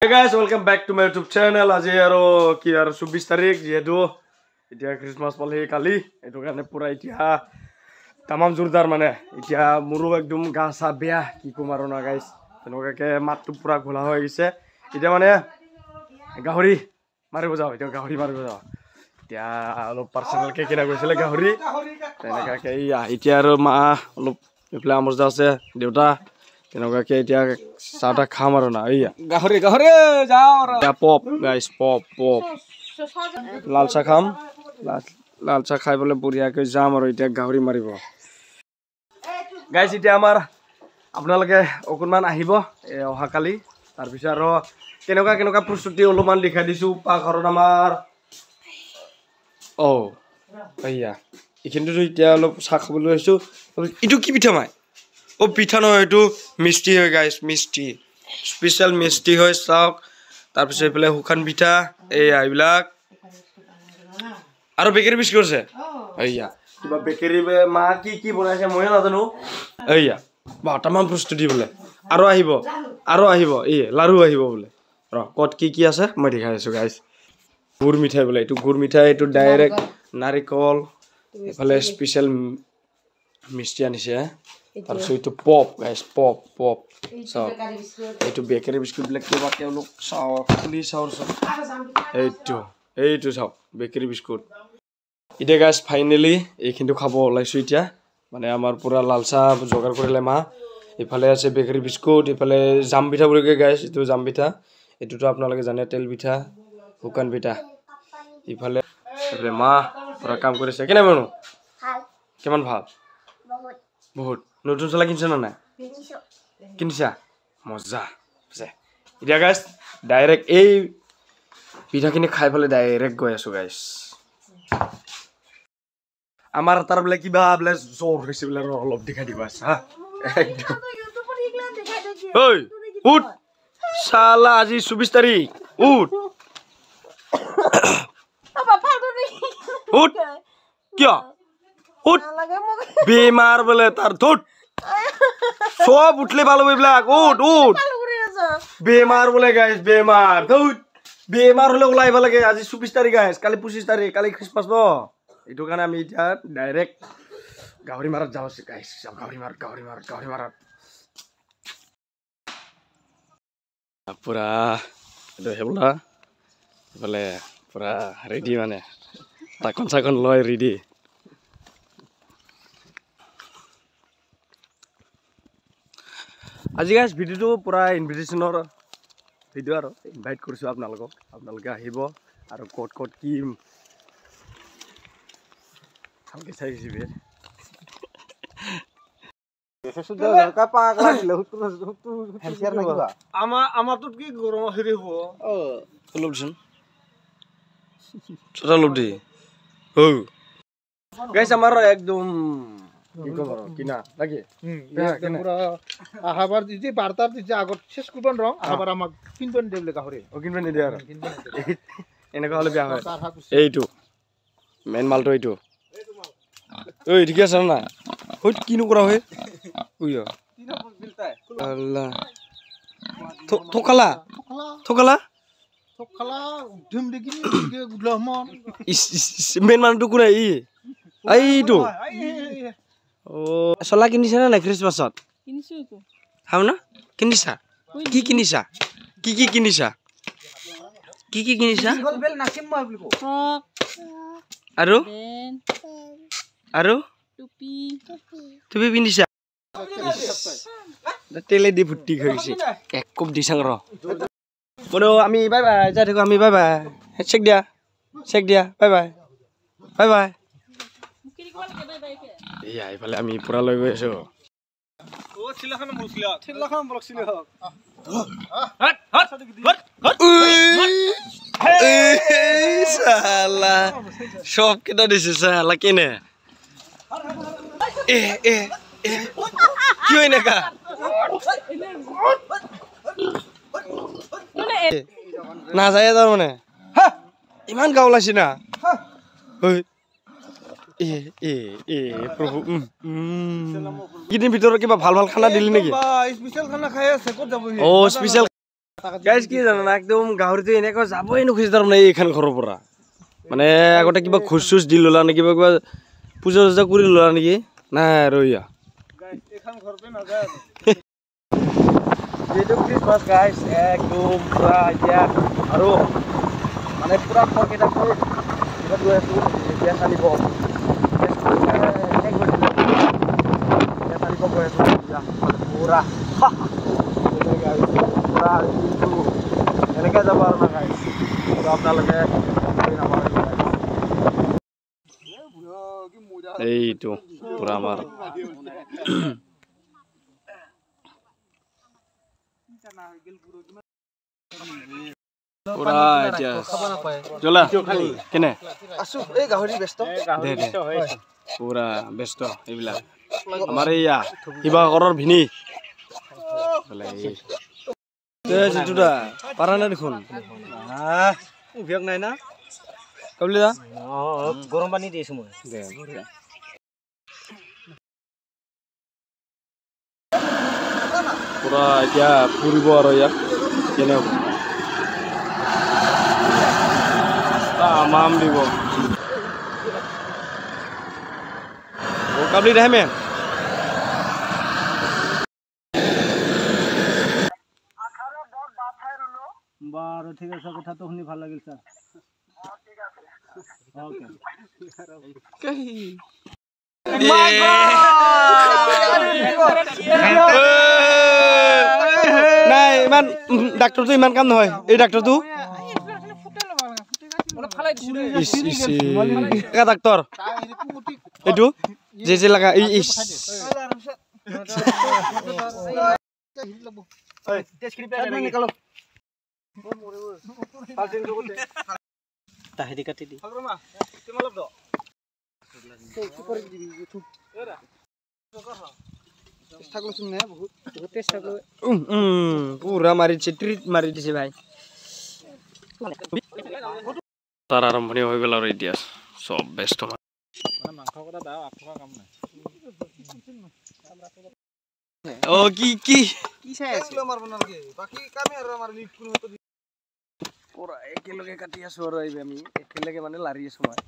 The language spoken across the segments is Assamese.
Hey guys, welcome back to my YouTube channel. Aji aro ki aro 24 tarik jehetu etia Christmas pale kali etu karone pura etia tamam jordar mane etia muru ekdom ga sa beya ki komaro na guys tenoka ke mattu pura gola hoy gise etia mane gahori maribo jao etia gahori maribo jao etia alo personal ke kina goisile gahori tenaka ke etia aro ma alo eple amor jase deuta tenoka ke etia sata khamaro na iya গাহৰি যাও ya pop guys pop লাল চা খাম লাল চা খাই বলে বঢ়িয়া কৈ যাম আৰু এতিয়া গাহৰি মাৰিব গাইস এতিয়া আমাৰ আপোনালোকে অকনমান আহিব অহা কালি তাৰ পিছত আৰু কেনেকুৱা প্ৰস্তুতি অলপমান দেখাই দিছো পাকৰত আমাৰ এইয়া এইখিনিটো এতিয়া অলপ চাহ খাবলৈ আহিছো ইটো কি পিঠা মাই পিঠা নহয় এইটো মিষ্টি হয় গাইস মিষ্টি স্পেশাল মিষ্টি হয় চাওক তাৰ পিছত এফালে হুখান পিঠা এইবিলাক আৰু বেকাৰী বিস্কুট আছে এইয়া কিবা বেকাৰী মা কি বনাইছে মই নাজানো এইয়া বাটামান প্ৰস্তুতি বোলে আৰু আহিব এই লাৰু আহিব বোলে ৰ কত কি আছে মই দেখাই আছো গাইস গুৰ মিঠাই বোলে এইটো গুৰ মিঠাই এইটো ডাইৰেক্ট নাৰিকল এফালে স্পেশাল মিষ্টি আনিছে তাৰপিছত এইটো পপ গাইস পপ চাওক এইটো বেকাৰী বিস্কুট বিলাক কিবা তেওঁলোক চাওক খুলি চাওক এইটো চাওক বেকাৰী বিস্কুট এতিয়া গাইস ফাইনেলি এইখিনিটো খাব ওলাইছো এতিয়া মানে আমাৰ পুৰা লাল চাহ যোগাৰ কৰিলে মা ইফালে আছে বেকাৰী বিস্কুট ইফালে জাম পিঠা বুলি কয় গাইস এইটো জাম পিঠা এইটোটো আপোনালোকে জানে তেল পিঠা শুকান পিঠা ইফালে মা পুৰা কাম কৰিছে কেনে মানুহ ভাল কিমান ভাল বহুত নতুন চলা কিনছ না নাই কিনছা মজা আছে এতিয়া গাইস ডাইৰেক্ট এই পিঠাখিনি খাই ফলে ডাইৰেক্ট গৈ আছো গাইস আমাৰ তাৰ বলে কিবা বলে জোৰ হৈছে বলে অলপ দেখাই দিব আছে হা একদম ঐ উঠ সালা আজি 24 তাৰিখ উঠ উঠ কিয় উঠ বেমাৰ বলে তাৰ ধুত সব উঠলে ভালো এইবিলাক উঠ বেমাৰ বলে গাইস বেমাৰ ধুত বেমাৰ হলে ওলাইব লাগে আজি 24 তাৰিখ গাইস কালি 25 তাৰিখ কালি খ্ৰীষ্টমাছ ন এইটো কাৰণে আমি এতিয়া ডাইৰেক্ট গাহৰি মাৰত যাওঁ গাইস গাহৰি মাৰত পুৰা এইটো হেবলা বলে পুৰা ৰেডি মানে চাকন লয় ৰেডি আজি গাইস ভিডিওটো পুৰা ইনভিটেশনৰ ভিডিও আৰু ইনভাইট কৰিছো আপোনালোকে আহিব আৰু কত কি ভালকে চাই দিবি আমাৰটোত কি গৰম হেৰি হ'ব লবচোন ছোটা লব দি গাইস আমাৰ একদম কি খবৰ কিনা লাগে পুরা আহাবার দিতে বার্তার দিতে আগত শেষ করবেন রং আবার আমাক কিনবেন দেবলে গাহরি কিনবেন নি দিয়া এনেকা হলে বেয়া হয় এইটো মেন মালটো এইটো ওই ঠিক আছে না কই কিনো কৰা হয় ওইয়া আল্লাহ থকালা ধুম দেখি গুলমন মেন মালটো কোনে এইটো চলা কিনিছা না খ্ৰীষ্টমাছত কিনিছো হাও না কিনিছা কি কিনিছা আৰু টুপি পিন্ধিছা তেলে দি ভুটি গৈছে এক কোপ দিছাং ৰ বলো আমি বাই বাই যাই থাকো আমি বাই বাই চেক দিয়া বাই বাই এয়া এইফালে আমি পুৰা লৈ গৈ আছো সব কেইটা দিছে চালা কেনে কি হয় এনেকা নাযায় তাৰ মানে ইমান গা ওলাইছে না প্ৰভু কিদিন ভিতৰত কিবা ভাল খানা দিলি নেকি স্পেশাল খানা খাই আছে ক'ত যাব স্পেশাল গাইজ কি জানো না একদম গাহৰিটো এনেকৈ যাবই নোখোজে তাৰমানে এইখন ঘৰৰ পৰা মানে আগতে কিবা খোজ চোজ দি ল'লা নেকি কিবা পূজা চূজা কৰি ল'লা নেকি নাই আৰু ইয়া যিটো খ্ৰীষ্টমাছ গাইজ একদম পুৰা এতিয়া আৰু মানে পুৰা খৰকেইটা কিবা গৈ আছো এতিয়া চালিব গৈ আছো পুৰা পুৰা এনেকৈ যাব আৰু না গাইজ আপোনালোকে এইটো পুৰা আমাৰ পুৰা এতিয়া জলা কেনে আছো এই গাহৰি ব্যস্ত পুৰা ব্যস্ত এইবিলাক আমাৰ এইয়া শিৱসাগৰৰ ভিনি জিতুদা পাৰা নাই দেখোন উভিয়াক নাই না কবলি দা গৰম পানী দিছো মই পুৰা এতিয়া ফুৰিব আৰু ইয়াত কেনে হ'ব মাম দিব কাবলি দেহে মেন বাৰু ঠিক আছে কথাটো শুনি ভাল লাগিল ছাৰ নাই ইমান ডাক্তৰটো ইমান কাম নহয় এই ডাক্তৰটো ডাক্তৰ এইটো যে যে লাগা তাহেদি কাটি দি পুৰা মাৰিছে ট্ৰিট মাৰি দিছে ভাই তাৰ আৰম্ভণি হৈ গ'ল আৰু এতিয়া চব ব্যস্ত অ কি কি পুৰা একেলগে কাটি আছো আৰু আমি একেলগে মানে লাৰি আছো মই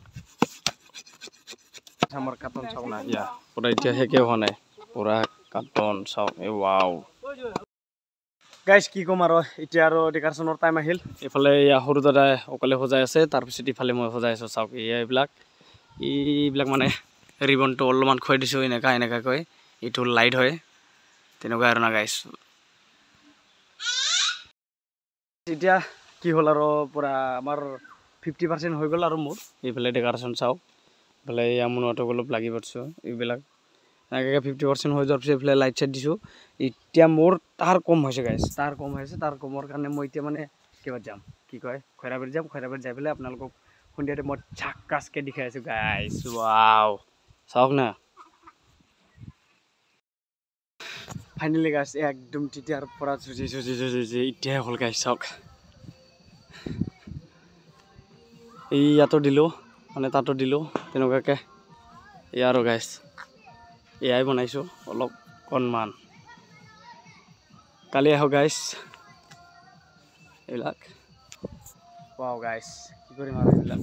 আমাৰ কাটন চাও না ইয়া পুৰা এতিয়া শেষে হোৱা নাই পুৰা কাটন চাও এই ৱাও গাইজ কি ক'ম আৰু এতিয়া আৰু ডেকাৰচনৰ টাইম আহিল এইফালে সৰু দাদাই অকলে সজাই আছে তাৰপিছত ইফালে মই সজাই আছোঁ চাওক এইবিলাক মানে ৰিবনটো অলপমান খুৱাই দিছোঁ এনেকুৱাকৈ এইটো লাইট হয় তেনেকুৱা আৰু না গাইজ এতিয়া কি হ'ল আৰু পুৰা আমাৰ 50% হৈ গ'ল আৰু মোৰ এইফালে ডেকাৰেশ্যন চাওক এইফালে মুনতো অলপ লাগি পাৰছোঁ এইবিলাক এনেকৈ 50% হৈ যোৱাৰ পিছত এইফালে লাইট চাইট দিছোঁ এতিয়া মোৰ তাৰ কম হৈছে গাইজ তাৰ কম হৈছে তাৰ কমৰ কাৰণে মই এতিয়া মানে কিবাত যাম কি কয় খৈৰাবাৰীত যাম খৈৰাবাৰীত যাই পেলাই আপোনালোকক সন্ধিয়াতে মই ঝাক্কাছকৈ দেখাই আছোঁ গাইজ ৱাও চাওক না ফাইনেলি গাইজ একদম তেতিয়াৰ পৰা চুজি এতিয়াহে হ'ল গাইজ চাওক এই ইয়াতো দিলোঁ মানে তাতো দিলোঁ তেনেকুৱাকৈ এয়া আৰু গাইজ এয়াই বনাইছোঁ অলপ অকণমান কালি আহক গাইজ এইবিলাক ৱাও গাইজ কি কৰিম আৰু এইবিলাক